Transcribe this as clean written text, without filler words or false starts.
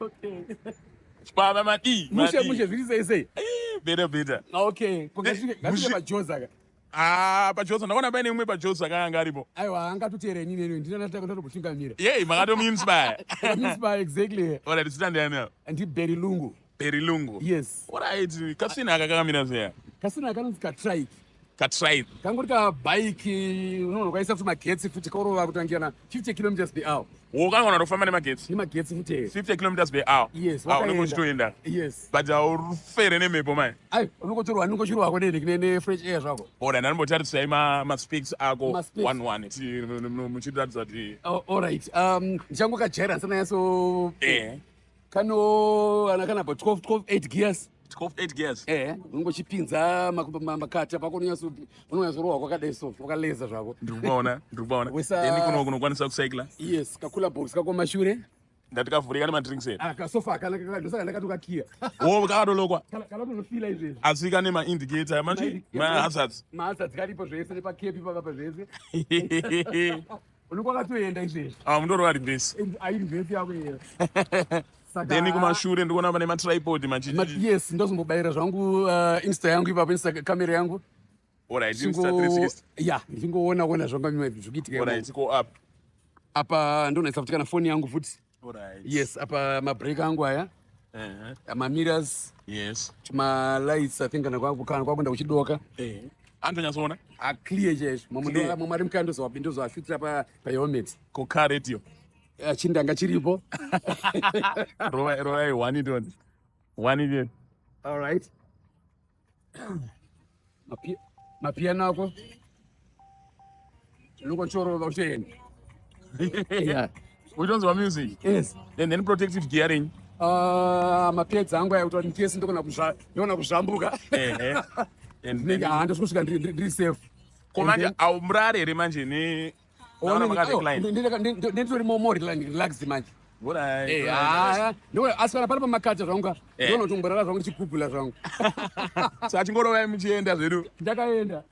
Okay. Baba mati. Mushe zviri sei. Better. Okay. Ngasvike pajoza ka. Pajosa ndakona paine umwe pajosa akanga aripo. Aiwa angatoteera nini ndina ndatokushingamira. Yey, makatomuinspire. Inspire exactly. Alright, sitandani now. And Berry Lungu. Berry Lungu. Yes. Alright, kasina akakamira seya. Kasina kanonzi katrike. Katrike. Kangori kabhaiki unoona kwaisa futi magetsi futi kaurova kutangira na 50 km per hour. Wakanga unatofamba nemagetsi. Nemagetsi futi. 50 km per hour. Yes. Unenge uchitoenda. Yes. But urufere nemhepo mai. Ai, unongochirwa kudini kune fresh air zvako. Alright, ndanombotaridzai ma-speaks ako 1-1 muchiratidza kuti. Alright. Ndichangokajaira ndisana yaso. Kana about 8 gears. 8 gears. Unongochipinza makati pako unonyatsorova kwakadai so wakaleza zvako. Ndikubaona. Ndini kunokwanisa kucycla. Yes, kakula box kako mashure. Ndati kavhurika nemadrink set. Kasofa akanaka ndosaka ndakatokakiya. Kakatolokwa. Kana kunofila izvezvi. Asi kane ma-indicator ma-hazards. Ma-hazards karipo zvese nepakepi pakapa zvese. Unokwakatoenda izvezvi. Mundoro ari vhesi. Airi yako iyo. Then kumashure ndikuona pane matripod machiji. Yes, ndozombobayira zvangu Insta yangu ipapo, Insta kamera yangu. Alright, Insta 360. Yeah, ndingoona zvanga zvikiitika. Alright, go up. Apa ndonaisa futi kana phone yangu futi. Alright. Yes, apa mabrake angu aya. Ma-mirrors. Yes. Ma-lights, I think kana kwakuenda kuchidoka. Antonyatsoona? Clear chesho. Momari mukandozowapindozowafitira pahelmet. Car radio. Chindanga chiripo. Rova 1 idon. All right. Mapiano ako. Unokontrol uchienda. Yeah. Uchitonzwa music? Yes. Then protective gearing. Mapads angu aya kuti ndikesi ndokona kuzvambuka. Ndinenge handa kusvika ndiri safe. Komanje aumurare here manje ne nditori more relaxed manje. Asi kana pari pamakata zvangu ndonotomborara zvangu ndichigugula zvangu. Saka chingorova muchienda zvedu. Ndakaenda.